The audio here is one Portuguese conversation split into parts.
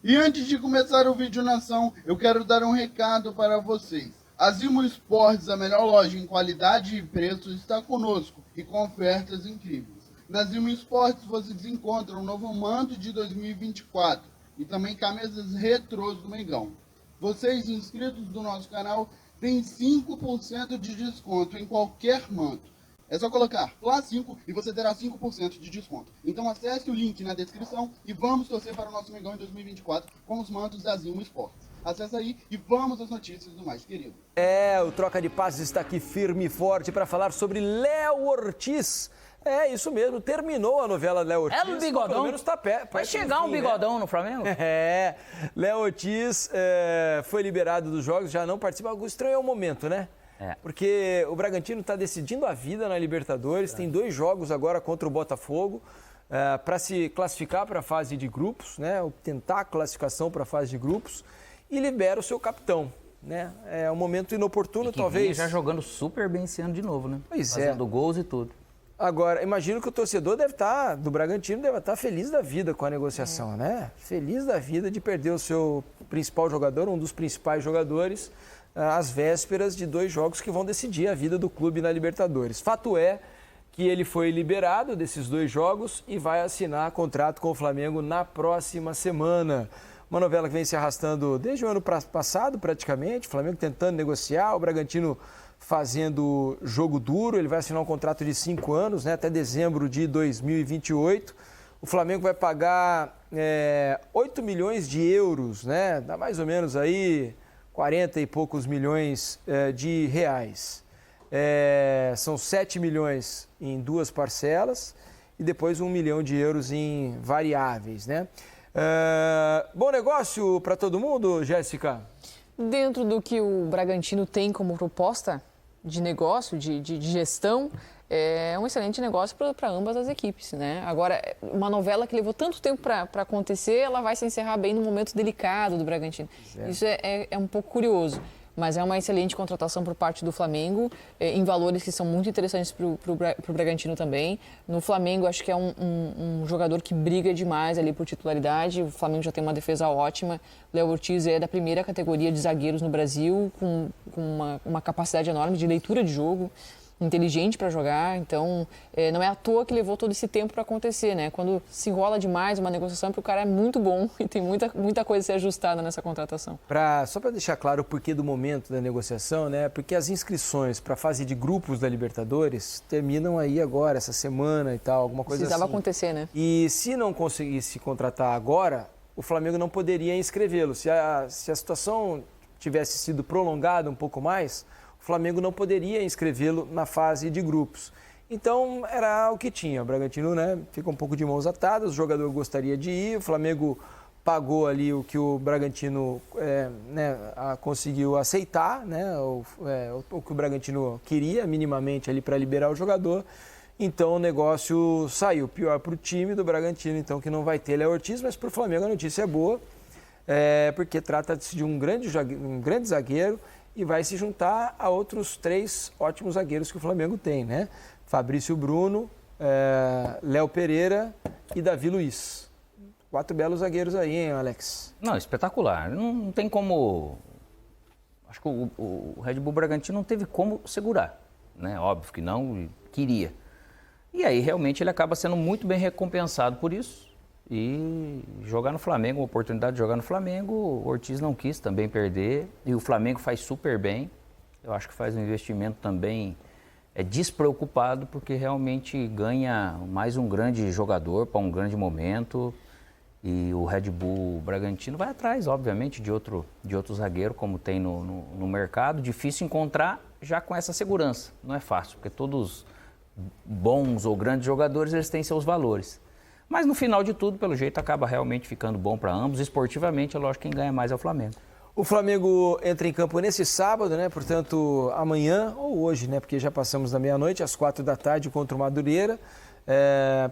E antes de começar o vídeo nação, eu quero dar um recado para vocês. A Zimo Esportes, a melhor loja em qualidade e preço, está conosco e com ofertas incríveis. Na Zimo Esportes vocês encontram o novo manto de 2024 e também camisas retrôs do Mengão. Vocês inscritos do nosso canal têm 5% de desconto em qualquer manto. É só colocar lá 5 e você terá 5% de desconto. Então acesse o link na descrição e vamos torcer para o nosso Mengão em 2024 com os mantos da Zimo Esportes. Acesse aí e vamos às notícias do mais querido. O Troca de Passes está aqui firme e forte para falar sobre Léo Ortiz. É isso mesmo, terminou a novela Léo Ortiz. É no bigodão. Pelo menos tá perto. Vai chegar um bigodão, né, no Flamengo? Léo Ortiz foi liberado dos jogos, já não participa. Algo estranho é o momento, né? Porque o Bragantino está decidindo a vida na Libertadores, tem 2 jogos agora contra o Botafogo para se classificar para a fase de grupos, né? Tentar a classificação para a fase de grupos e libera o seu capitão, né? É um momento inoportuno, e que talvez. Já jogando super bem esse ano de novo, né? Pois Fazendo gols e tudo. Agora, imagino que o torcedor do Bragantino deve estar feliz da vida com a negociação, né? Feliz da vida de perder o seu principal jogador, um dos principais jogadores, às vésperas de 2 jogos que vão decidir a vida do clube na Libertadores. Fato é que ele foi liberado desses 2 jogos e vai assinar contrato com o Flamengo na próxima semana. Uma novela que vem se arrastando desde o ano passado, praticamente. O Flamengo tentando negociar, o Bragantino fazendo jogo duro. Ele vai assinar um contrato de 5 anos, né, até dezembro de 2028. O Flamengo vai pagar 8 milhões de euros, né? Dá mais ou menos aí 40 e poucos milhões de reais. São 7 milhões em 2 parcelas e depois 1 milhão de euros em variáveis, né? Bom negócio para todo mundo, Jéssica? Dentro do que o Bragantino tem como proposta de negócio, de gestão, é um excelente negócio para ambas as equipes, né? Agora, uma novela que levou tanto tempo para acontecer, ela vai se encerrar bem no momento delicado do Bragantino. Isso é um pouco curioso, mas é uma excelente contratação por parte do Flamengo, em valores que são muito interessantes para o Bragantino também. No Flamengo, acho que é um jogador que briga demais ali por titularidade. O Flamengo já tem uma defesa ótima. Léo Ortiz é da primeira categoria de zagueiros no Brasil, com uma capacidade enorme de leitura de jogo, inteligente para jogar, então não é à toa que levou todo esse tempo para acontecer, né? Quando se enrola demais uma negociação, porque o cara é muito bom e tem muita coisa a ser ajustada nessa contratação. Só para deixar claro o porquê do momento da negociação, né? Porque as inscrições para a fase de grupos da Libertadores terminam aí agora, essa semana e tal, alguma coisa Precisava assim. acontecer, né? E se não conseguisse contratar agora, o Flamengo não poderia inscrevê-lo. Se a situação tivesse sido prolongada um pouco mais, o Flamengo não poderia inscrevê-lo na fase de grupos. Então, era o que tinha. O Bragantino, né, fica um pouco de mãos atadas, o jogador gostaria de ir, o Flamengo pagou ali o que o Bragantino conseguiu aceitar, né, o que o Bragantino queria minimamente ali para liberar o jogador. Então, o negócio saiu. Pior para o time do Bragantino, então, que não vai ter Léo Ortiz, mas para o Flamengo a notícia é boa, porque trata-se de um grande zagueiro, e vai se juntar a outros 3 ótimos zagueiros que o Flamengo tem, né? Fabrício Bruno, Léo Pereira e Davi Luiz. 4 belos zagueiros aí, hein, Alex? Não, espetacular. Não tem como... Acho que o Red Bull Bragantino não teve como segurar, né? Óbvio que não, queria. E aí, realmente, ele acaba sendo muito bem recompensado por isso. E jogar no Flamengo, uma oportunidade de jogar no Flamengo, o Ortiz não quis também perder. E o Flamengo faz super bem. Eu acho que faz um investimento também despreocupado, porque realmente ganha mais um grande jogador para um grande momento. E o Red Bull Bragantino vai atrás, obviamente, de outro zagueiro, como tem no mercado. Difícil encontrar já com essa segurança. Não é fácil, porque todos bons ou grandes jogadores, eles têm seus valores. Mas no final de tudo, pelo jeito, acaba realmente ficando bom para ambos. Esportivamente, é lógico que quem ganha mais é o Flamengo. O Flamengo entra em campo nesse sábado, né? Portanto, amanhã ou hoje, né? Porque já passamos da meia-noite, às 4 da tarde, contra o Madureira.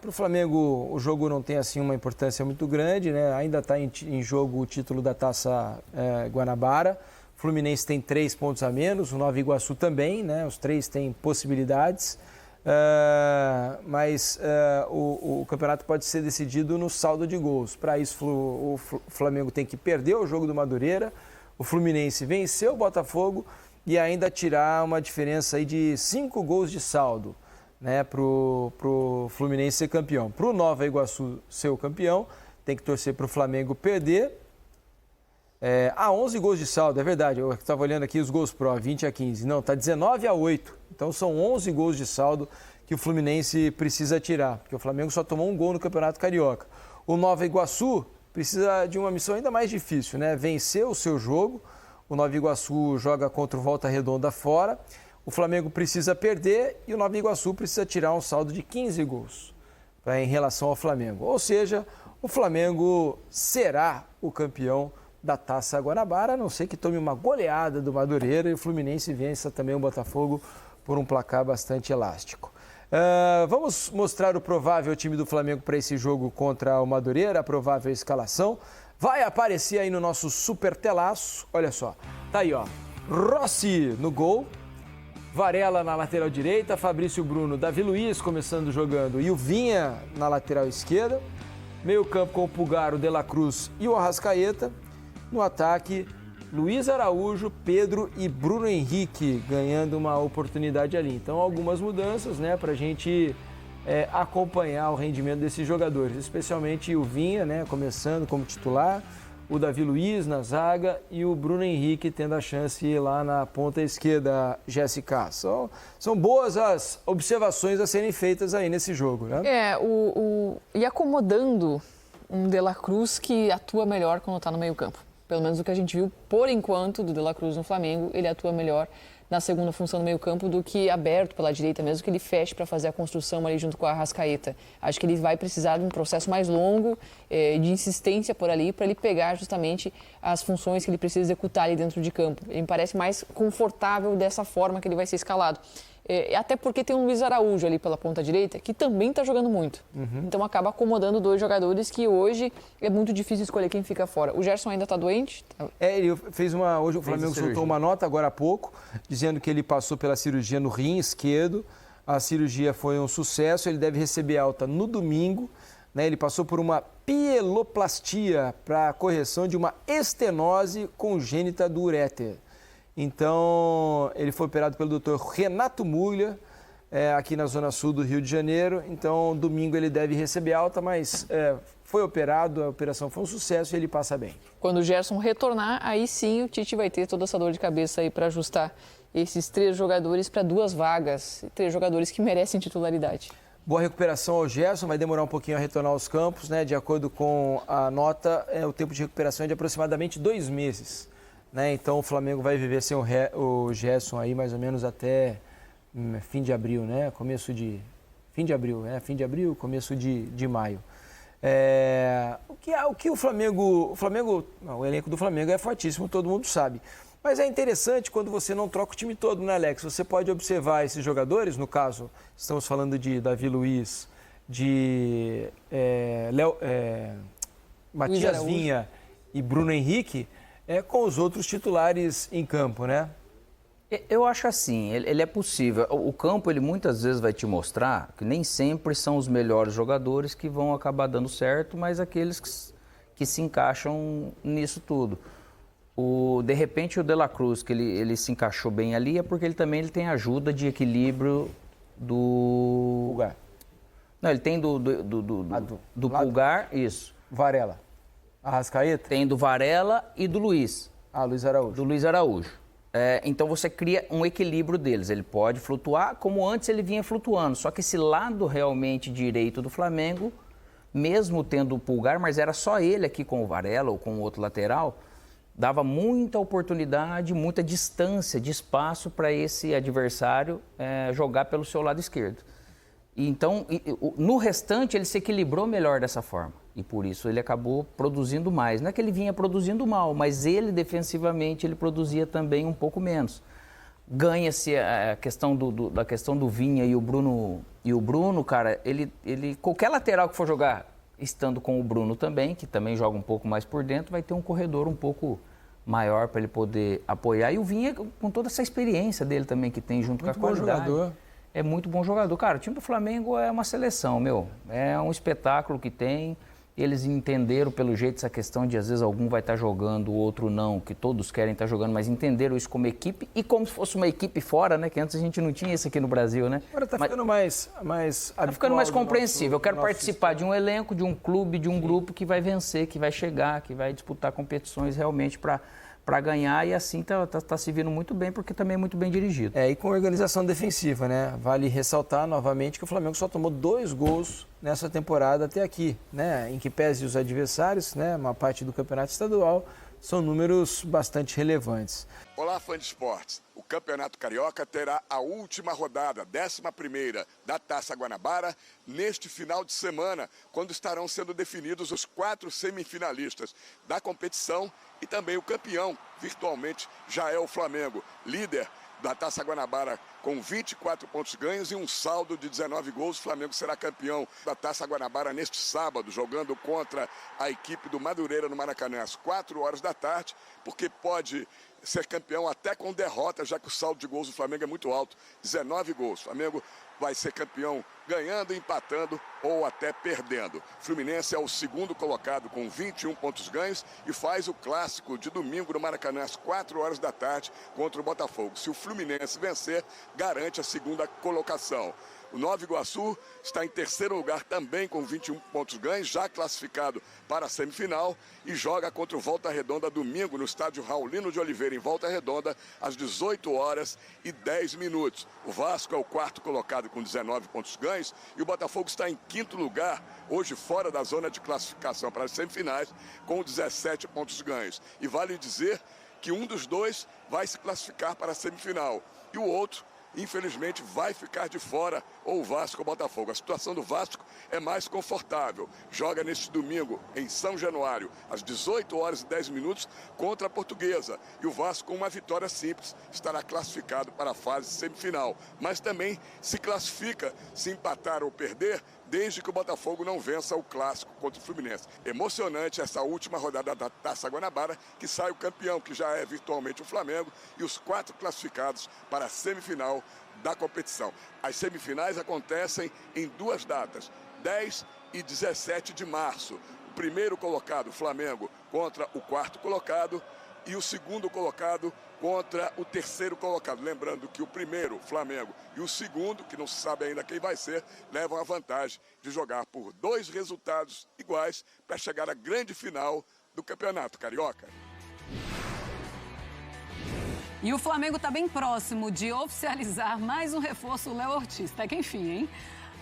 Para o Flamengo, o jogo não tem assim uma importância muito grande, né? Ainda está em jogo o título da Taça Guanabara. O Fluminense tem 3 pontos a menos, o Nova Iguaçu também, né? Os 3 têm possibilidades. mas o campeonato pode ser decidido no saldo de gols. Para isso, o Flamengo tem que perder o jogo do Madureira, o Fluminense vencer o Botafogo e ainda tirar uma diferença aí de 5 gols de saldo, né, para o Fluminense ser campeão. Para o Nova Iguaçu ser o campeão, tem que torcer para o Flamengo perder. 11 gols de saldo, é verdade. Eu estava olhando aqui os gols pró, 20-15. Não, está 19-8. Então são 11 gols de saldo que o Fluminense precisa tirar, porque o Flamengo só tomou um gol no Campeonato Carioca. O Nova Iguaçu precisa de uma missão ainda mais difícil, né? Vencer o seu jogo. O Nova Iguaçu joga contra o Volta Redonda fora. O Flamengo precisa perder e o Nova Iguaçu precisa tirar um saldo de 15 gols em relação ao Flamengo. Ou seja, o Flamengo será o campeão da Taça Guanabara, a não ser que tome uma goleada do Madureira e o Fluminense vença também o Botafogo por um placar bastante elástico. Vamos mostrar o provável time do Flamengo para esse jogo contra o Madureira, a provável escalação. Vai aparecer aí no nosso super telaço, olha só, tá aí ó, Rossi no gol, Varela na lateral direita, Fabrício Bruno, Davi Luiz começando jogando e o Vinha na lateral esquerda, meio campo com o Pulgar, o De La Cruz e o Arrascaeta, no ataque Luiz Araújo, Pedro e Bruno Henrique ganhando uma oportunidade ali. Então algumas mudanças, né, para a gente acompanhar o rendimento desses jogadores, especialmente o Vinha, né, começando como titular, o Davi Luiz na zaga e o Bruno Henrique tendo a chance lá na ponta esquerda, Jéssica. São boas as observações a serem feitas aí nesse jogo, né? E acomodando um De La Cruz que atua melhor quando está no meio-campo. Pelo menos o que a gente viu, por enquanto, do De La Cruz no Flamengo, ele atua melhor na segunda função do meio-campo do que aberto pela direita, mesmo que ele feche para fazer a construção ali junto com a Arrascaeta. Acho que ele vai precisar de um processo mais longo, de insistência por ali, para ele pegar justamente as funções que ele precisa executar ali dentro de campo. Ele me parece mais confortável dessa forma que ele vai ser escalado. Até porque tem um Luiz Araújo ali pela ponta direita, que também está jogando muito. Então acaba acomodando dois jogadores que hoje é muito difícil escolher quem fica fora. O Gerson ainda está doente? Ele fez hoje o Flamengo soltou uma nota agora há pouco, dizendo que ele passou pela cirurgia no rim esquerdo. A cirurgia foi um sucesso, ele deve receber alta no domingo. Né? Ele passou por uma pieloplastia para a correção de uma estenose congênita do uréter. Então, ele foi operado pelo Dr. Renato Muglia, aqui na Zona Sul do Rio de Janeiro. Então, domingo ele deve receber alta, mas foi operado, a operação foi um sucesso e ele passa bem. Quando o Gerson retornar, aí sim o Tite vai ter toda essa dor de cabeça aí para ajustar esses 3 jogadores para 2 vagas, 3 jogadores que merecem titularidade. Boa recuperação ao Gerson, vai demorar um pouquinho a retornar aos campos, né? De acordo com a nota, o tempo de recuperação é de aproximadamente 2 meses. Né? Então o Flamengo vai viver sem o Gerson aí mais ou menos até fim de abril, né? Começo de maio. O elenco do Flamengo é fortíssimo, todo mundo sabe. Mas é interessante quando você não troca o time todo, né, Alex? Você pode observar esses jogadores, no caso, estamos falando de Davi Luiz, de Matias Vinha e Bruno Henrique, com os outros titulares em campo, né? Eu acho assim, ele é possível. O campo, ele muitas vezes vai te mostrar que nem sempre são os melhores jogadores que vão acabar dando certo, mas aqueles que se encaixam nisso tudo. De repente, o De La Cruz, que ele se encaixou bem ali, é porque ele tem ajuda de equilíbrio do... Pulgar. Não, ele tem do Pulgar, isso. Varela. Arrascaeta? Tem do Varela e do Luiz. Luiz Araújo. Do Luiz Araújo. Então você cria um equilíbrio deles. Ele pode flutuar como antes ele vinha flutuando. Só que esse lado realmente direito do Flamengo, mesmo tendo o Pulgar, mas era só ele aqui com o Varela ou com o outro lateral, dava muita oportunidade, muita distância de espaço para esse adversário jogar pelo seu lado esquerdo. Então, no restante, ele se equilibrou melhor dessa forma. E por isso ele acabou produzindo mais. Não é que ele vinha produzindo mal, mas ele, defensivamente, ele produzia também um pouco menos. Ganha-se a questão da questão do Vinha e o Bruno, cara, ele qualquer lateral que for jogar, estando com o Bruno também, que também joga um pouco mais por dentro, vai ter um corredor um pouco maior para ele poder apoiar. E o Vinha, com toda essa experiência dele também, que tem junto com a qualidade. Jogador. é muito bom jogador. Cara, o time do Flamengo é uma seleção, é um espetáculo que tem. Eles entenderam, pelo jeito, essa questão de, às vezes, algum vai estar jogando, o outro não, que todos querem estar jogando, mas entenderam isso como equipe e como se fosse uma equipe fora, né? Que antes a gente não tinha isso aqui no Brasil, né? Agora ficando mais tá ficando mais compreensível. Eu quero participar de um elenco, de um clube, de um grupo que vai vencer, que vai chegar, que vai disputar competições realmente para ganhar, e assim tá se vindo muito bem, porque também é muito bem dirigido. E com organização defensiva, né? Vale ressaltar novamente que o Flamengo só tomou 2 gols nessa temporada até aqui, né? Em que pese os adversários, né? Uma parte do campeonato estadual, são números bastante relevantes. Olá, fã de esportes. O Campeonato Carioca terá a última rodada, 11ª, da Taça Guanabara, neste final de semana, quando estarão sendo definidos os 4 semifinalistas da competição e também o campeão, virtualmente, já é o Flamengo, líder da Taça Guanabara com 24 pontos ganhos e um saldo de 19 gols. O Flamengo será campeão da Taça Guanabara neste sábado, jogando contra a equipe do Madureira no Maracanã às 16h, porque pode ser campeão até com derrota, já que o saldo de gols do Flamengo é muito alto, 19 gols. O Flamengo vai ser campeão ganhando, empatando ou até perdendo. Fluminense é o segundo colocado com 21 pontos ganhos e faz o clássico de domingo no Maracanã às 16h contra o Botafogo. Se o Fluminense vencer, garante a segunda colocação. O Nova Iguaçu está em terceiro lugar também com 21 pontos ganhos, já classificado para a semifinal, e joga contra o Volta Redonda domingo no estádio Raulino de Oliveira, em Volta Redonda, às 18h10. O Vasco é o quarto colocado com 19 pontos ganhos e o Botafogo está em quinto lugar, hoje fora da zona de classificação para as semifinais, com 17 pontos ganhos. E vale dizer que um dos dois vai se classificar para a semifinal e o outro, infelizmente, vai ficar de fora, ou o Vasco ou o Botafogo. A situação do Vasco é mais confortável. Joga neste domingo em São Januário, às 18h10, contra a Portuguesa. E o Vasco, com uma vitória simples, estará classificado para a fase semifinal. Mas também se classifica, se empatar ou perder, desde que o Botafogo não vença o clássico contra o Fluminense. Emocionante essa última rodada da Taça Guanabara, que sai o campeão, que já é virtualmente o Flamengo, e os 4 classificados para a semifinal da competição. As semifinais acontecem em 2 datas, 10 e 17 de março. O primeiro colocado, o Flamengo, contra o quarto colocado, e o segundo colocado contra o terceiro colocado. Lembrando que o primeiro, o Flamengo, e o segundo, que não se sabe ainda quem vai ser, levam a vantagem de jogar por 2 resultados iguais para chegar à grande final do Campeonato Carioca. E o Flamengo está bem próximo de oficializar mais um reforço, o Léo Ortiz. Até que enfim, hein?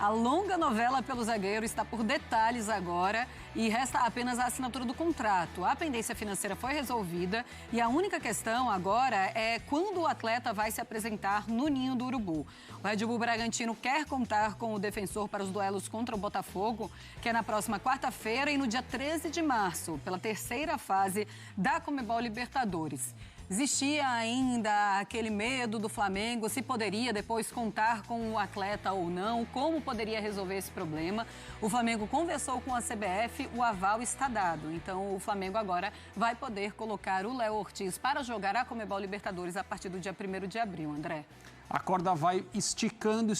A longa novela pelo zagueiro está por detalhes agora e resta apenas a assinatura do contrato. A pendência financeira foi resolvida e a única questão agora é quando o atleta vai se apresentar no Ninho do Urubu. O Red Bull Bragantino quer contar com o defensor para os duelos contra o Botafogo, que é na próxima quarta-feira e no dia 13 de março, pela terceira fase da Conmebol Libertadores. Existia ainda aquele medo do Flamengo, se poderia depois contar com o atleta ou não, como poderia resolver esse problema. O Flamengo conversou com a CBF, o aval está dado. Então o Flamengo agora vai poder colocar o Léo Ortiz para jogar a Conmebol Libertadores a partir do dia 1º de abril, André. A corda vai esticando.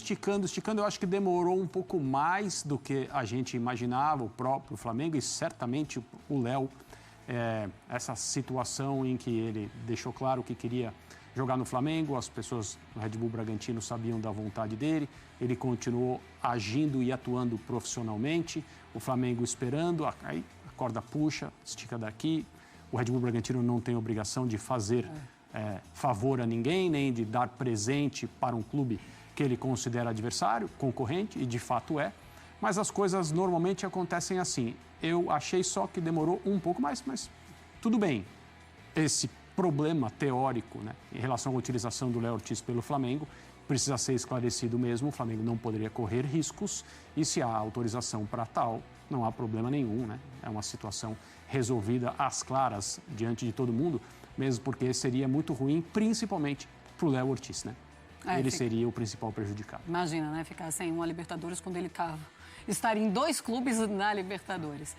Eu acho que demorou um pouco mais do que a gente imaginava, o próprio Flamengo e certamente o Léo. Essa situação em que ele deixou claro que queria jogar no Flamengo, as pessoas do Red Bull Bragantino sabiam da vontade dele, ele continuou agindo e atuando profissionalmente, o Flamengo esperando, aí a corda puxa, estica daqui, o Red Bull Bragantino não tem obrigação de fazer favor a ninguém, nem de dar presente para um clube que ele considera adversário, concorrente, e de fato é, mas as coisas normalmente acontecem assim. Eu achei só que demorou um pouco mais, mas tudo bem. Esse problema teórico, né, em relação à utilização do Léo Ortiz pelo Flamengo precisa ser esclarecido mesmo. O Flamengo não poderia correr riscos e se há autorização para tal, não há problema nenhum, né? É uma situação resolvida às claras diante de todo mundo, mesmo porque seria muito ruim, principalmente para o Léo Ortiz, né? Ele seria o principal prejudicado. Imagina, né? Ficar sem uma Libertadores quando ele estava. Estar em 2 clubes na Libertadores.